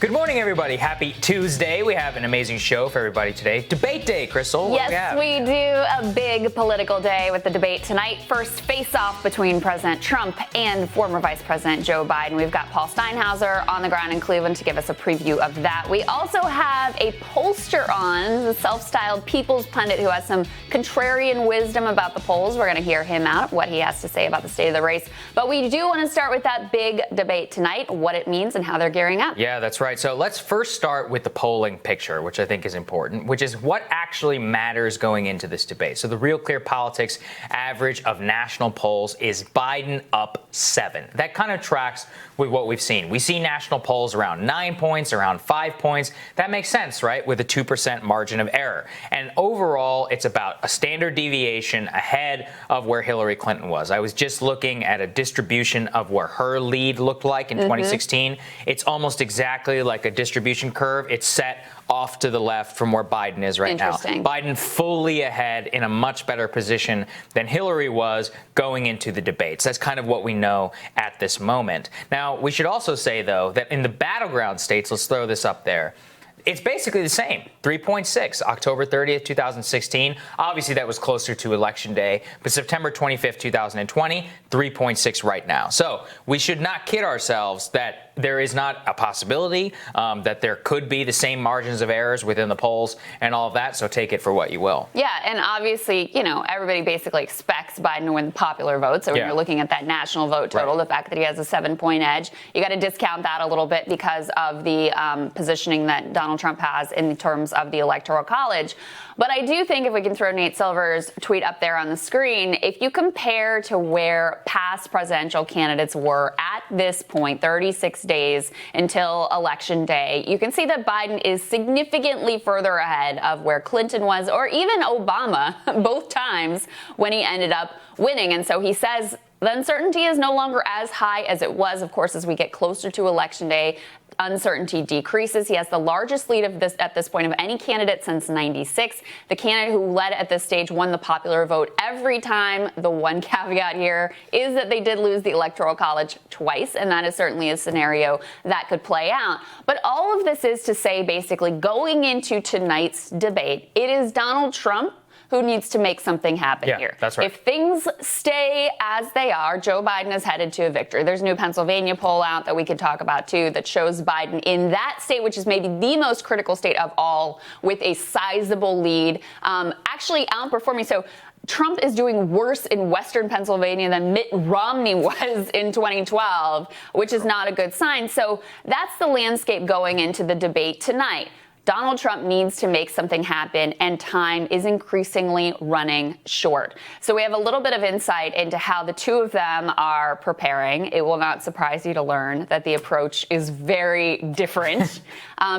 Good morning, everybody. Happy Tuesday. We have an amazing show for everybody today. Debate day, Krystal. Yes, we do. A big political day with the debate tonight. First face-off between President Trump and former Vice President Joe Biden. We've got Paul Steinhauser on the ground in Cleveland to give us a preview of that. We also have a pollster on, the self-styled People's Pundit, who has some contrarian wisdom about the polls. We're going to hear him out, what he has to say about the state of the race. But we do want to start with that big debate tonight, what it means and how they're gearing up. Yeah, that's right. So let's first start with the polling picture, which I think is important, which is what actually matters going into this debate. So the Real Clear Politics average of national polls is Biden up 7. That kind of tracks with what we've seen. We see national polls around 9 points, around 5 points. That makes sense, right? With a 2% margin of error. And overall, it's about a standard deviation ahead of where Hillary Clinton was. I was just looking at a distribution of where her lead looked like in 2016. It's almost exactly like a distribution curve. It's set off to the left from where Biden is right now. Biden fully ahead in a much better position than Hillary was going into the debates. That's kind of what we know at this moment. Now, we should also say, though, that in the battleground states, let's throw this up there, it's basically the same, 3.6, October 30th, 2016. Obviously, that was closer to Election Day, but September 25th, 2020, 3.6 right now. So we should not kid ourselves that there is not a possibility that there could be the same margins of errors within the polls and all of that, so take it for what you will. Yeah, and obviously, you know, everybody basically expects Biden to win the popular vote. So when you're looking at that national vote total, the fact that he has a 7-point edge, you got to discount that a little bit because of the positioning that Donald Trump has in terms of the Electoral College. But I do think if we can throw Nate Silver's tweet up there on the screen, if you compare to where past presidential candidates were at this point, 36 days until Election Day, you can see that Biden is significantly further ahead of where Clinton was, or even Obama, both times when he ended up winning. And so he says the uncertainty is no longer as high as it was. Of course, as we get closer to Election Day, uncertainty decreases. He has the largest lead at this point of any candidate since '96. The candidate who led at this stage won the popular vote every time. The one caveat here is that they did lose the Electoral College twice, and that is certainly a scenario that could play out. But all of this is to say, basically, going into tonight's debate, it is Donald Trump who needs to make something happen here. That's right. If things stay as they are, Joe Biden is headed to a victory. There's a new Pennsylvania poll out that we could talk about, too, that shows Biden in that state, which is maybe the most critical state of all, with a sizable lead, actually outperforming. So Trump is doing worse in Western Pennsylvania than Mitt Romney was in 2012, which is not a good sign. So that's the landscape going into the debate tonight. Donald Trump needs to make something happen, and time is increasingly running short. So we have a little bit of insight into how the two of them are preparing. It will not surprise you to learn that the approach is very different.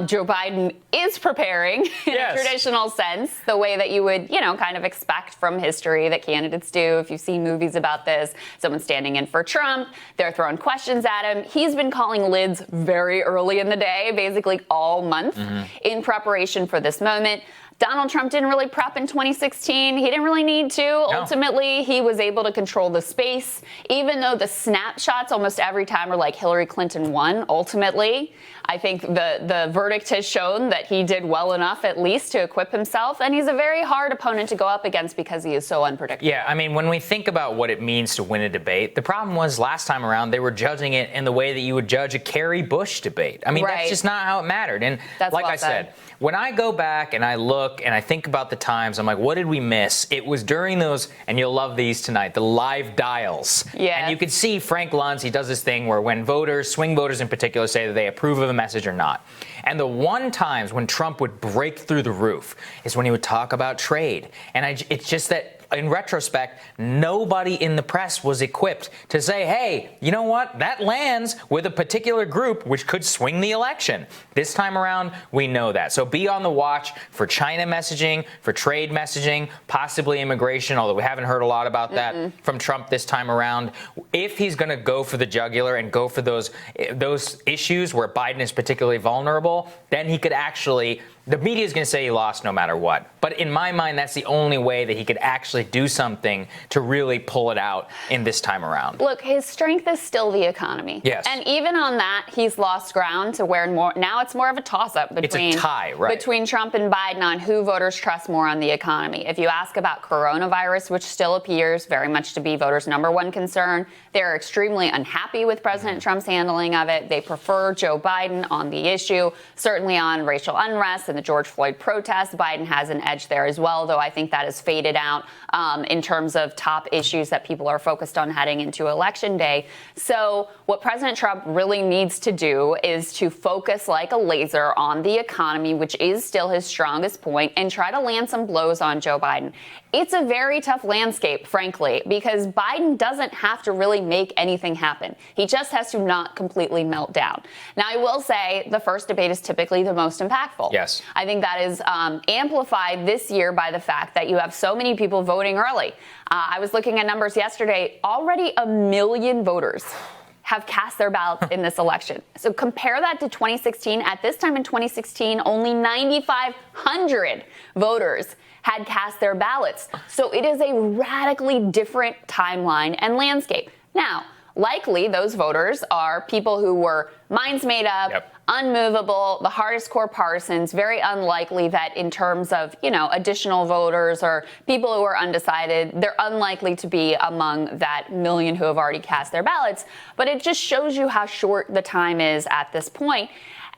Joe Biden is preparing in a traditional sense, the way that you would, kind of expect from history that candidates do. If you've seen movies about this, someone's standing in for Trump, they're throwing questions at him. He's been calling lids very early in the day, basically all month, in preparation for this moment. Donald Trump didn't really prep in 2016. He didn't really need to. No. Ultimately, he was able to control the space, even though the snapshots almost every time were like Hillary Clinton won. Ultimately, I think the verdict has shown that he did well enough, at least, to equip himself. And he's a very hard opponent to go up against because he is so unpredictable. Yeah, I mean, when we think about what it means to win a debate, the problem was last time around they were judging it in the way that you would judge a Kerry Bush debate. I mean, that's just not how it mattered. And that's like I said, when I go back and I look and I think about the times, I'm like, what did we miss? It was during those, and you'll love these tonight, the live dials. Yeah. And you can see Frank Luntz, he does this thing where when voters, swing voters in particular, say that they approve of a message or not. And the one times when Trump would break through the roof is when he would talk about trade. And it's just that, in retrospect, nobody in the press was equipped to say, hey, you know what? That lands with a particular group which could swing the election. This time around, we know that. So be on the watch for China messaging, for trade messaging, possibly immigration, although we haven't heard a lot about that from Trump this time around. If he's going to go for the jugular and go for those issues where Biden is particularly vulnerable, then he could actually the media is going to say he lost no matter what. But in my mind, that's the only way that he could actually do something to really pull it out in this time around. Look, his strength is still the economy. Yes. And even on that, he's lost ground to where now it's more of a toss-up between, it's a tie, right, between Trump and Biden on who voters trust more on the economy. If you ask about coronavirus, which still appears very much to be voters' number one concern, they're extremely unhappy with President Trump's handling of it. They prefer Joe Biden on the issue, certainly on racial unrest and the George Floyd protests. Biden has an edge there as well, though I think that has faded out in terms of top issues that people are focused on heading into Election Day. So what President Trump really needs to do is to focus like a laser on the economy, which is still his strongest point, and try to land some blows on Joe Biden. It's a very tough landscape, frankly, because Biden doesn't have to really make anything happen. He just has to not completely melt down. Now, I will say the first debate is typically the most impactful. Yes. I think that is amplified this year by the fact that you have so many people voting early. I was looking at numbers yesterday. Already 1 million voters have cast their ballots in this election. So compare that to 2016. At this time in 2016, only 9,500 voters had cast their ballots. So it is a radically different timeline and landscape. Now, likely those voters are people who were minds made up, unmovable, the hardest core partisans, very unlikely that in terms of, additional voters or people who are undecided, they're unlikely to be among that million who have already cast their ballots. But it just shows you how short the time is at this point.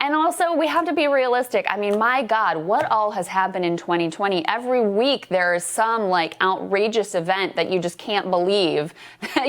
And also, we have to be realistic. I mean, my God, what all has happened in 2020? Every week there is some outrageous event that you just can't believe that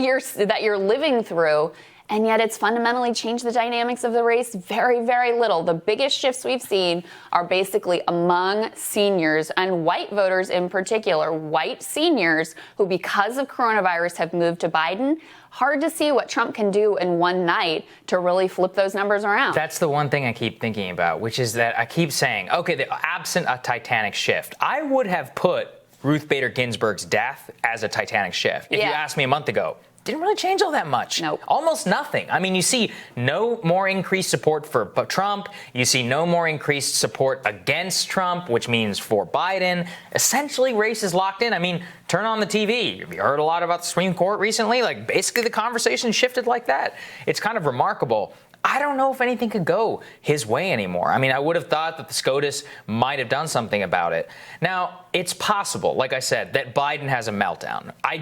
you're living through. And yet it's fundamentally changed the dynamics of the race very, very little. The biggest shifts we've seen are basically among seniors and white voters in particular, white seniors who, because of coronavirus, have moved to Biden. Hard to see what Trump can do in one night to really flip those numbers around. That's the one thing I keep thinking about, which is that I keep saying, okay, absent a Titanic shift, I would have put Ruth Bader Ginsburg's death as a Titanic shift. If you asked me a month ago, didn't really change all that much. Nope. Almost nothing. I mean, you see no more increased support for Trump. You see no more increased support against Trump, which means for Biden. Essentially, race is locked in. I mean, turn on the TV. Have you heard a lot about the Supreme Court recently? Basically, the conversation shifted like that. It's kind of remarkable. I don't know if anything could go his way anymore. I mean, I would have thought that the SCOTUS might have done something about it. Now, it's possible, like I said, that Biden has a meltdown. I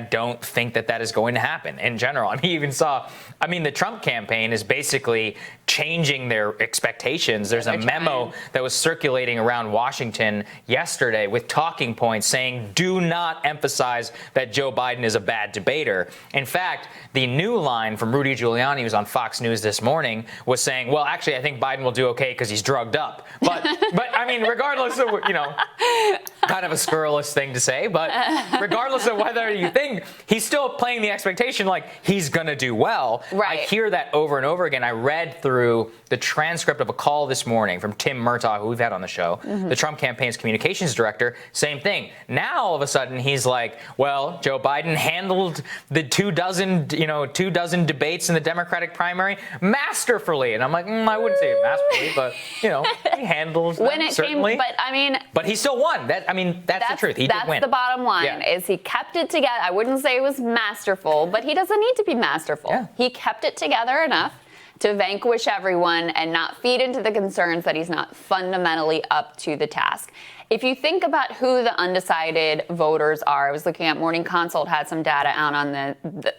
don't think that is going to happen in general. I mean, you even saw, the Trump campaign is basically changing their expectations. There's a memo that was circulating around Washington yesterday with talking points saying, do not emphasize that Joe Biden is a bad debater. In fact, the new line from Rudy Giuliani, who's on Fox News this morning, was saying, well, actually, I think Biden will do okay because he's drugged up. But regardless of, kind of a scurrilous thing to say, but regardless of whether you think, he's still playing the expectation like he's going to do well. Right. I hear that over and over again. I read through the transcript of a call this morning from Tim Murtaugh, who we've had on the show, the Trump campaign's communications director, same thing. Now, all of a sudden, he's like, well, Joe Biden handled the 24 debates in the Democratic primary masterfully. And I'm like, I wouldn't say masterfully, but, he handles them, certainly. But he still won. That's the truth. He did win. That's the bottom line, is he kept it together. I wouldn't say it was masterful, but he doesn't need to be masterful. Yeah. He kept it together enough to vanquish everyone and not feed into the concerns that he's not fundamentally up to the task. If you think about who the undecided voters are, I was looking at Morning Consult, had some data out on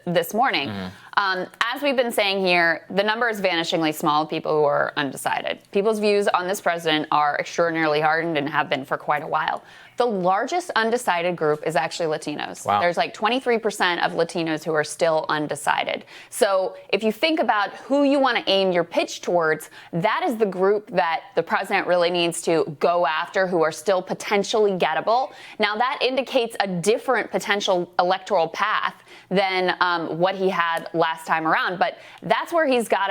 this morning. As we've been saying here, the number is vanishingly small of people who are undecided. People's views on this president are extraordinarily hardened and have been for quite a while. The largest undecided group is actually Latinos. Wow. There's 23% of Latinos who are still undecided. So if you think about who you want to aim your pitch towards, that is the group that the president really needs to go after, who are still potentially gettable. Now, that indicates a different potential electoral path than what he had last time around. But that's where he's got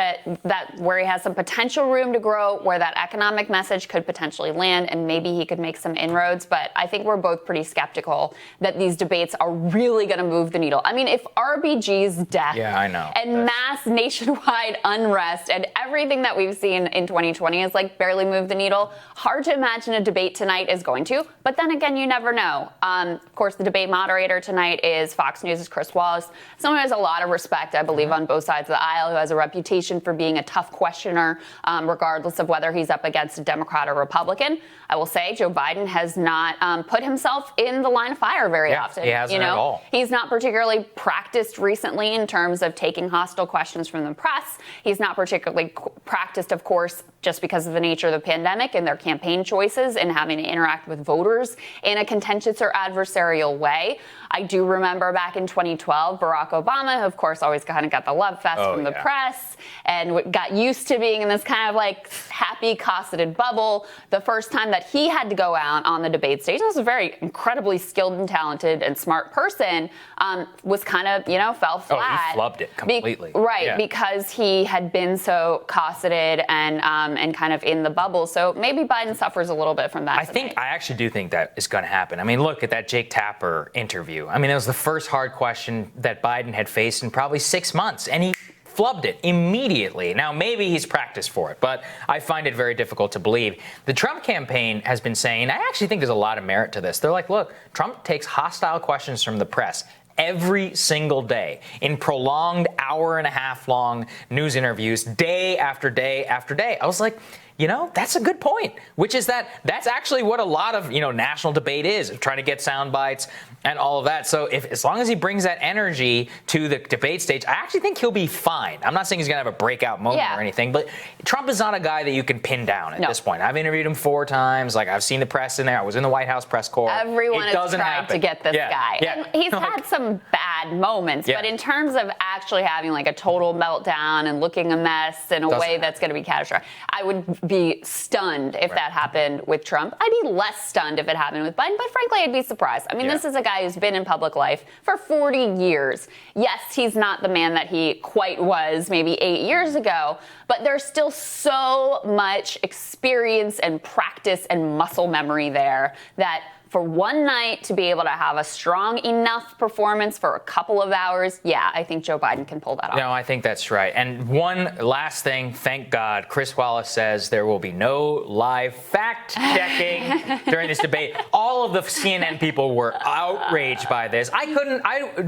where he has some potential room to grow, where that economic message could potentially land, and maybe he could make some inroads. But I think we're both pretty skeptical that these debates are really going to move the needle. I mean, if RBG's death and mass nationwide unrest and everything that we've seen in 2020 has like barely moved the needle, hard to imagine a debate tonight is going to. But then again, you never know. Of course, the debate moderator tonight is Fox News' Chris Wallace, someone who has a lot of respect, I believe, on both sides of the aisle, who has a reputation for being a tough questioner, regardless of whether he's up against a Democrat or Republican. I will say Joe Biden has not put himself in the line of fire very often. He hasn't at all. He's not particularly practiced recently in terms of taking hostile questions from the press. He's not particularly practiced, of course, just because of the nature of the pandemic and their campaign choices and having to interact with voters in a contentious or adversarial way. I do remember back in 2012, Barack Obama, who of course always kind of got the love fest from the press and got used to being in this kind of like happy, cosseted bubble. The first time that he had to go out on the debate stage, and was a very incredibly skilled and talented and smart person, was kind of, fell flat. He flubbed it completely. Because he had been so cosseted and kind of in the bubble. So maybe Biden suffers a little bit from that. I actually do think that is going to happen. I mean, look at that Jake Tapper interview. I mean, it was the first hard question that Biden had faced in probably 6 months, and he flubbed it immediately. Now, maybe he's practiced for it, but I find it very difficult to believe. The Trump campaign has been saying, I actually think there's a lot of merit to this. They're like, look, Trump takes hostile questions from the press every single day in prolonged hour-and-a-half long news interviews, day after day after day. I was like, that's a good point, which is that's actually what a lot of, national debate is, trying to get sound bites and all of that. So as long as he brings that energy to the debate stage, I actually think he'll be fine. I'm not saying he's going to have a breakout moment or anything, but Trump is not a guy that you can pin down at this point. I've interviewed him 4 times. Like, I've seen the press in there. I was in the White House press corps. Everyone has tried to get this guy. And he's had some bad moments, but in terms of actually having like a total meltdown and looking a mess in a way that's going to be catastrophic, I would be stunned if that happened with Trump. I'd be less stunned if it happened with Biden, but frankly, I'd be surprised. I mean, this is a guy who's been in public life for 40 years. Yes, he's not the man that he quite was maybe 8 years ago, but there's still so much experience and practice and muscle memory there that for one night to be able to have a strong enough performance for a couple of hours, I think Joe Biden can pull that off. No, I think that's right. And one last thing, thank God, Chris Wallace says there will be no live fact-checking during this debate. All of the CNN people were outraged by this.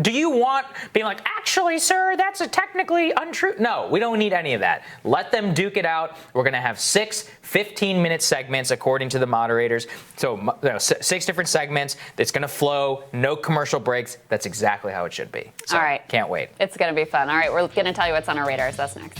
Do you want being like, actually, sir, that's technically untrue? No, we don't need any of that. Let them duke it out. We're going to have 6 15-minute segments, according to the moderators. So 6 different segments. It's going to flow. No commercial breaks. That's exactly how it should be. So, all right. Can't wait. It's going to be fun. All right. We're going to tell you what's on our radars. That's next.